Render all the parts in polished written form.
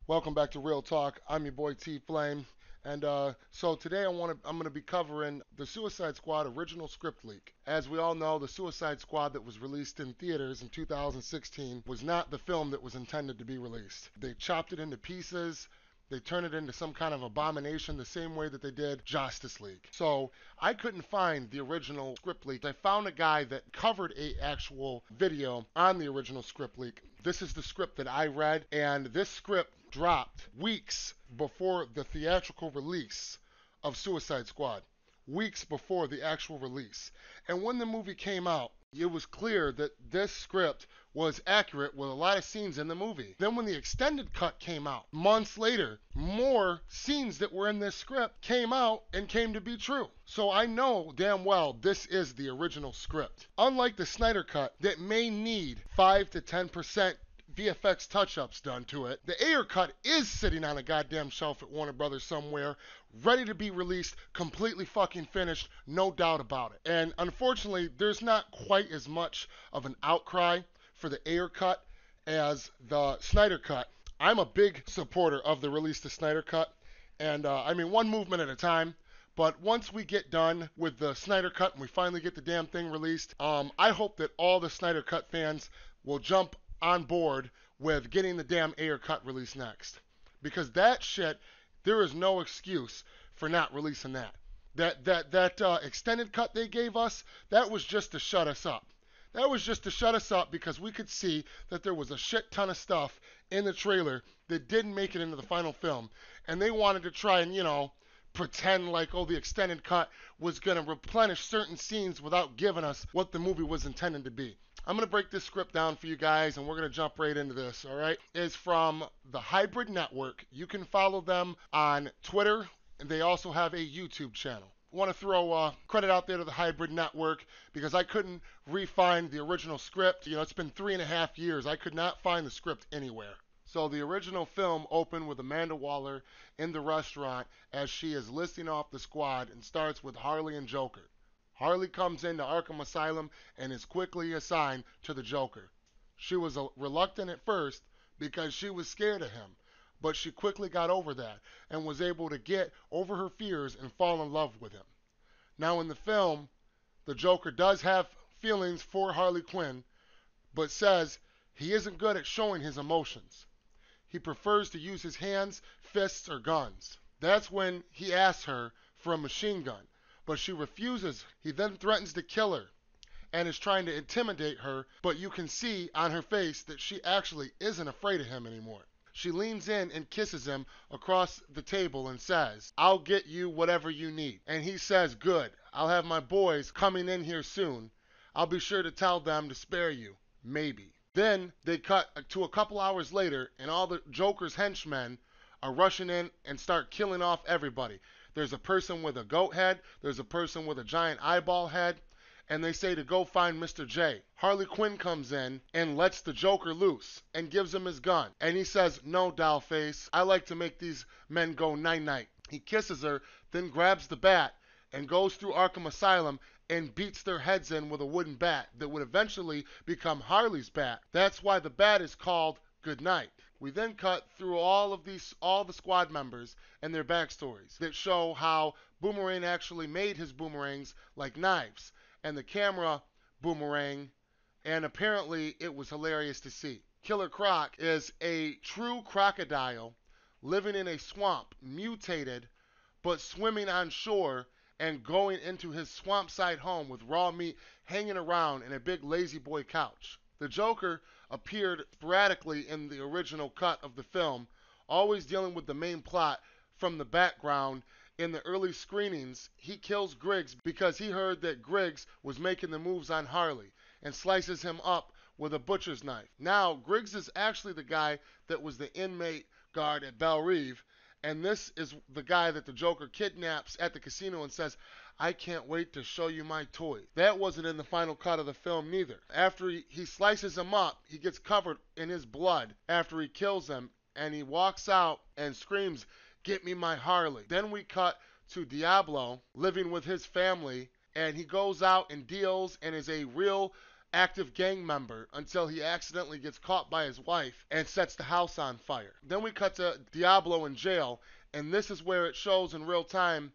Welcome back to Real Talk. I'm your boy Tflame, and so today I'm going to be covering the Suicide Squad original script leak. As we all know, the Suicide Squad that was released in theaters in 2016 was not the film that was intended to be released. They chopped it into pieces. They turned it into some kind of abomination the same way that they did Justice League. So I couldn't find the original script leak. I found a guy that covered a actual video on the original script leak. This is the script that I read, and this script dropped weeks before the theatrical release of Suicide Squad. Weeks before the actual release. And when the movie came out, it was clear that this script was accurate with a lot of scenes in the movie. Then when the extended cut came out, months later, more scenes that were in this script came out and came to be true. So I know damn well this is the original script. Unlike the Snyder Cut that may need 5 to 10% VFX touch-ups done to it, the TheAyerCut is sitting on a goddamn shelf at Warner Brothers somewhere, ready to be released, completely fucking finished, no doubt about it. And unfortunately, there's not quite as much of an outcry for the TheAyerCut as the Snyder Cut. I'm a big supporter of the release the Snyder Cut, and I mean one movement at a time. But once we get done with the Snyder Cut and we finally get the damn thing released, I hope that all the Snyder Cut fans will jump on board with getting the damn TheAyerCut released next. Because that shit, there is no excuse for not releasing that. That extended cut they gave us, that was just to shut us up. That was just to shut us up because we could see that there was a shit ton of stuff in the trailer that didn't make it into the final film. And they wanted to try and, pretend like, the extended cut was going to replenish certain scenes without giving us what the movie was intended to be. I'm going to break this script down for you guys, and we're going to jump right into this, all right? It's from the Hybrid Network. You can follow them on Twitter, and they also have a YouTube channel. I want to throw credit out there to the Hybrid Network because I couldn't re-find the original script. It's been 3.5 years. I could not find the script anywhere. So the original film opened with Amanda Waller in the restaurant as she is listing off the squad and starts with Harley and Joker. Harley comes into Arkham Asylum and is quickly assigned to the Joker. She was reluctant at first because she was scared of him, but she quickly got over that and was able to get over her fears and fall in love with him. Now in the film, the Joker does have feelings for Harley Quinn, but says he isn't good at showing his emotions. He prefers to use his hands, fists, or guns. That's when he asks her for a machine gun, but she refuses. He then threatens to kill her and is trying to intimidate her, but you can see on her face that she actually isn't afraid of him anymore. She leans in and kisses him across the table and says, "I'll get you whatever you need." And he says, "Good, I'll have my boys coming in here soon. I'll be sure to tell them to spare you, maybe." Then they cut to a couple hours later, and all the Joker's henchmen are rushing in and start killing off everybody. There's a person with a goat head, there's a person with a giant eyeball head, and they say to go find Mr. J. Harley Quinn comes in and lets the Joker loose and gives him his gun. And he says, "No, dollface, I like to make these men go night-night." He kisses her, then grabs the bat and goes through Arkham Asylum and beats their heads in with a wooden bat that would eventually become Harley's bat. That's why the bat is called Goodnight. We then cut through all the squad members and their backstories that show how Boomerang actually made his boomerangs like knives, and the camera boomerang, and apparently it was hilarious to see. Killer Croc is a true crocodile living in a swamp, mutated, but swimming on shore and going into his swampside home with raw meat hanging around in a big lazy boy couch. The Joker appeared sporadically in the original cut of the film, always dealing with the main plot from the background. In the early screenings, he kills Griggs because he heard that Griggs was making the moves on Harley and slices him up with a butcher's knife. Now, Griggs is actually the guy that was the inmate guard at Belle Reve, and this is the guy that the Joker kidnaps at the casino and says, "I can't wait to show you my toy." That wasn't in the final cut of the film neither. After he slices him up, he gets covered in his blood after he kills him, and he walks out and screams, "Get me my Harley." Then we cut to Diablo living with his family, and he goes out and deals and is a real active gang member until he accidentally gets caught by his wife and sets the house on fire. Then we cut to Diablo in jail, and this is where it shows in real time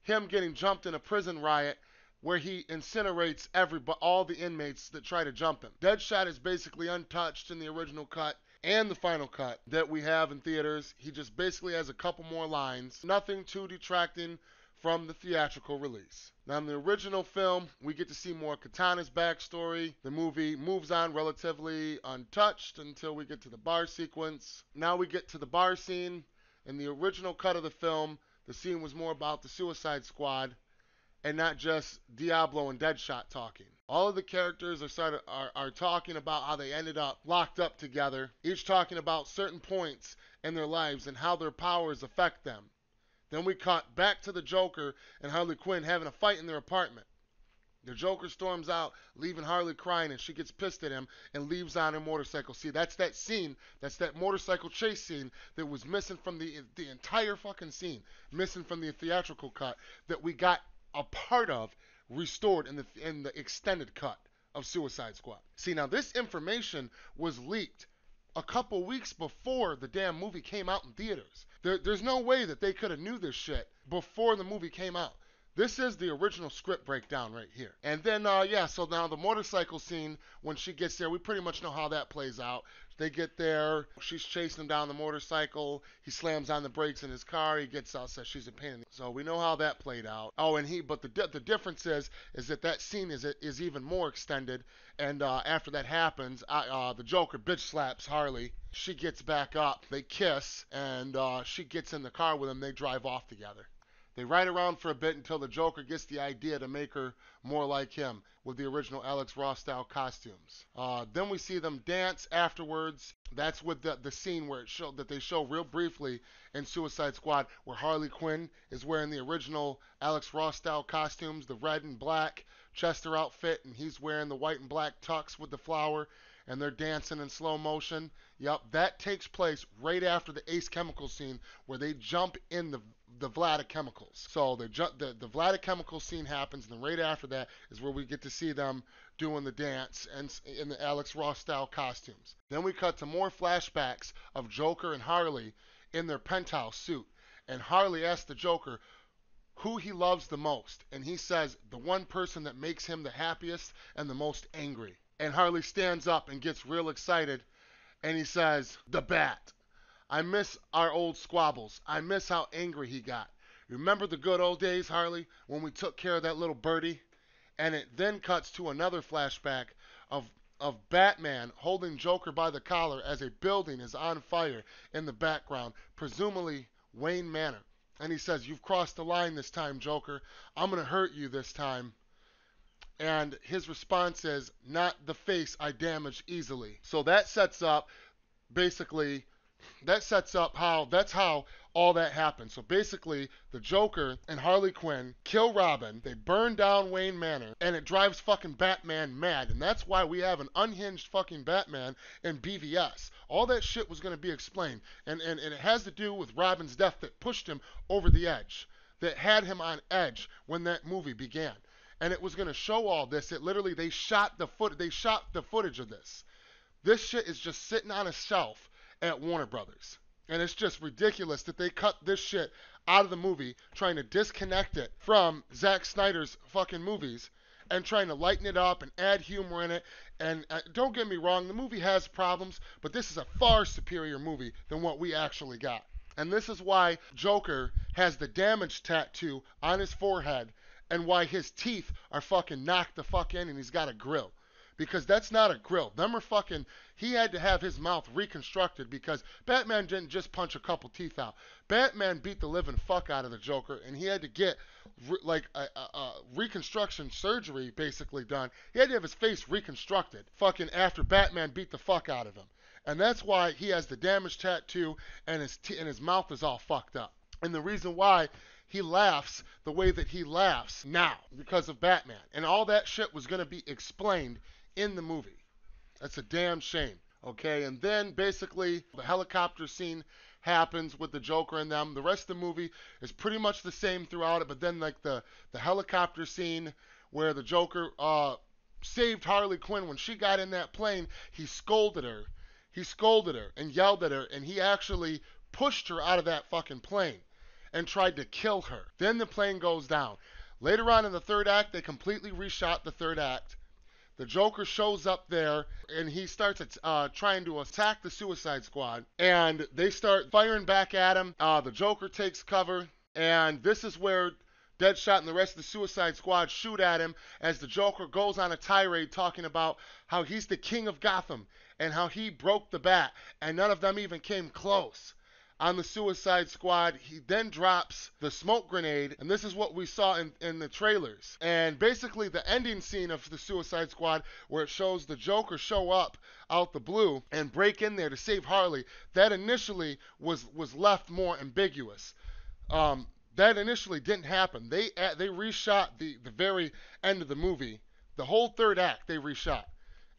him getting jumped in a prison riot where he incinerates all the inmates that try to jump him. Deadshot is basically untouched in the original cut and the final cut that we have in theaters. He just basically has a couple more lines, nothing too detracting from the theatrical release. Now in the original film, we get to see more Katana's backstory. The movie moves on relatively untouched until we get to the bar sequence. Now we get to the bar scene. In the original cut of the film, the scene was more about the Suicide Squad and not just Diablo and Deadshot talking. All of the characters are talking about how they ended up locked up together, each talking about certain points in their lives and how their powers affect them. Then we cut back to the Joker and Harley Quinn having a fight in their apartment. The Joker storms out, leaving Harley crying, and she gets pissed at him and leaves on her motorcycle. See, that's that scene, that's that motorcycle chase scene that was missing from the entire fucking scene, missing from the theatrical cut that we got a part of restored in the extended cut of Suicide Squad. See, now this information was leaked a couple weeks before the damn movie came out in theaters. There's no way that they could have knew this shit before the movie came out. This is the original script breakdown right here. And then, so now the motorcycle scene, when she gets there, we pretty much know how that plays out. They get there, she's chasing him down the motorcycle, he slams on the brakes in his car, he gets out, says she's a pain in the... So we know how that played out. Oh, and but the difference is that scene is even more extended, and after that happens, the Joker bitch slaps Harley. She gets back up, they kiss, and she gets in the car with him, they drive off together. They ride around for a bit until the Joker gets the idea to make her more like him with the original Alex Ross style costumes. Then we see them dance afterwards. That's with the scene where they show real briefly in Suicide Squad where Harley Quinn is wearing the original Alex Ross style costumes, the red and black Chester outfit, and he's wearing the white and black tux with the flower, and they're dancing in slow motion. Yep, that takes place right after the Ace Chemical scene where they jump in the Vlada chemicals. So the Vlada chemical scene happens, and then right after that is where we get to see them doing the dance and in the Alex Ross style costumes. Then we cut to more flashbacks of Joker and Harley in their penthouse suit, and Harley asks the Joker who he loves the most, and he says the one person that makes him the happiest and the most angry. And Harley stands up and gets real excited, and he says, the Bat. I miss our old squabbles. I miss how angry he got. Remember the good old days, Harley, when we took care of that little birdie? And it then cuts to another flashback of Batman holding Joker by the collar as a building is on fire in the background, presumably Wayne Manor. And he says, you've crossed the line this time, Joker. I'm going to hurt you this time. And his response is, not the face I damage easily. So that sets up, basically, how all that happens. So basically, the Joker and Harley Quinn kill Robin, they burn down Wayne Manor, and it drives fucking Batman mad. And that's why we have an unhinged fucking Batman in BvS. All that shit was going to be explained. And it has to do with Robin's death that pushed him over the edge, that had him on edge when that movie began. And it was going to show all this. They shot the footage of this. This shit is just sitting on a shelf at Warner Brothers. And it's just ridiculous that they cut this shit out of the movie, trying to disconnect it from Zack Snyder's fucking movies and trying to lighten it up and add humor in it. And don't get me wrong, the movie has problems, but this is a far superior movie than what we actually got. And this is why Joker has the damage tattoo on his forehead and why his teeth are fucking knocked the fuck in and he's got a grill. Because that's not a grill. He had to have his mouth reconstructed because Batman didn't just punch a couple teeth out. Batman beat the living fuck out of the Joker, and he had to get reconstruction surgery basically done. He had to have his face reconstructed fucking after Batman beat the fuck out of him. And that's why he has the damage tattoo and his mouth is all fucked up. And the reason why he laughs the way that he laughs now because of Batman. And all that shit was going to be explained in the movie. That's a damn shame. Okay, and then basically the helicopter scene happens with the Joker and them. The rest of the movie is pretty much the same throughout it, but then like the helicopter scene where the Joker saved Harley Quinn. When she got in that plane, he scolded her. He scolded her and yelled at her, and he actually pushed her out of that fucking plane and tried to kill her. Then the plane goes down. Later on in the third act, they completely reshot the third act. The Joker shows up there, and he starts trying to attack the Suicide Squad, and they start firing back at him. The Joker takes cover, and this is where Deadshot and the rest of the Suicide Squad shoot at him as the Joker goes on a tirade talking about how he's the king of Gotham and how he broke the bat, and none of them even came close on the Suicide Squad. He then drops the smoke grenade, and this is what we saw in the trailers. And basically the ending scene of the Suicide Squad, where it shows the Joker show up out the blue and break in there to save Harley, that initially was left more ambiguous. That initially didn't happen. They reshot the very end of the movie. The whole third act they reshot.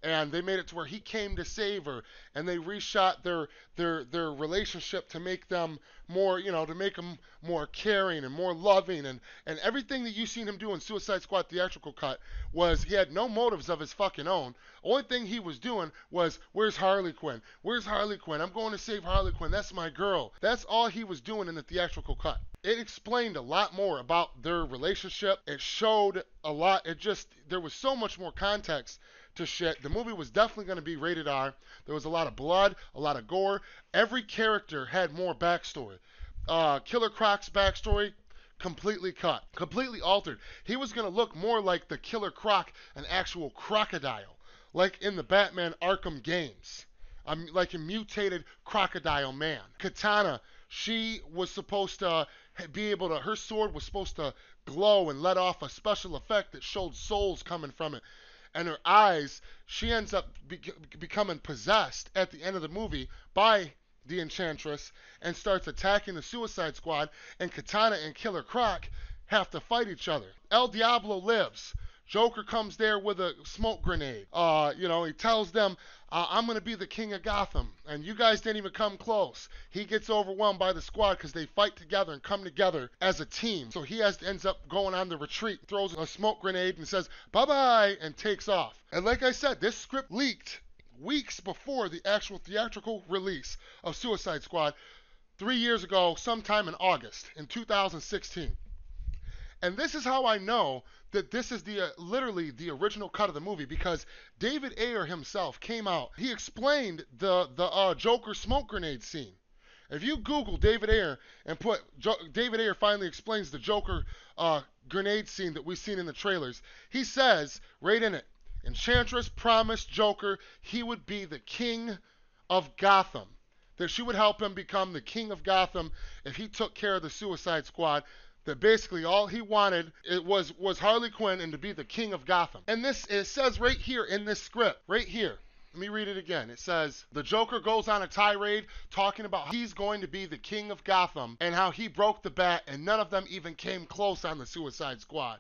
And they made it to where he came to save her, and they reshot their relationship to make them more, to make them more caring and more loving, and everything that you seen him do in Suicide Squad theatrical cut was he had no motives of his fucking own. Only thing he was doing was, where's Harley Quinn? Where's Harley Quinn? I'm going to save Harley Quinn. That's my girl. That's all he was doing in the theatrical cut. It explained a lot more about their relationship. It showed a lot. There was so much more context to shit. The movie was definitely going to be rated R. There was a lot of blood, a lot of gore. Every character had more backstory. Killer Croc's backstory, completely cut, completely altered. He was going to look more like the Killer Croc, an actual crocodile, like in the Batman Arkham games. Like a mutated crocodile man. Katana, she was supposed to her sword was supposed to glow and let off a special effect that showed souls coming from it. And her eyes, she ends up becoming possessed at the end of the movie by the Enchantress and starts attacking the Suicide Squad, and Katana and Killer Croc have to fight each other. El Diablo lives. Joker comes there with a smoke grenade. He tells them, I'm going to be the king of Gotham, and you guys didn't even come close. He gets overwhelmed by the squad because they fight together and come together as a team. So he ends up going on the retreat, throws a smoke grenade and says, bye-bye, and takes off. And like I said, this script leaked weeks before the actual theatrical release of Suicide Squad 3 years ago, sometime in August in 2016. And this is how I know that this is literally the original cut of the movie, because David Ayer himself came out. He explained the Joker smoke grenade scene. If you Google David Ayer and put David Ayer finally explains the Joker grenade scene that we've seen in the trailers, he says right in it, Enchantress promised Joker he would be the king of Gotham, that she would help him become the king of Gotham if he took care of the Suicide Squad. That basically all he wanted was Harley Quinn and to be the king of Gotham. And it says right here in this script, right here. Let me read it again. It says, the Joker goes on a tirade talking about how he's going to be the king of Gotham and how he broke the bat and none of them even came close on the Suicide Squad.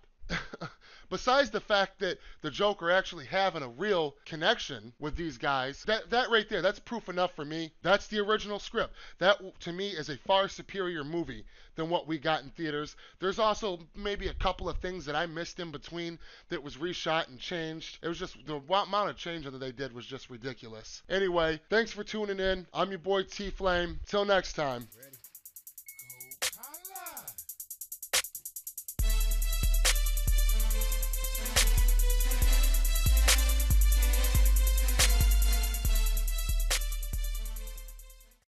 Besides the fact that the Joker actually having a real connection with these guys, that right there, that's proof enough for me. That's the original script. That, to me, is a far superior movie than what we got in theaters. There's also maybe a couple of things that I missed in between that was reshot and changed. It was just, the amount of change that they did was just ridiculous. Anyway, thanks for tuning in. I'm your boy Tflame. Till next time. Ready?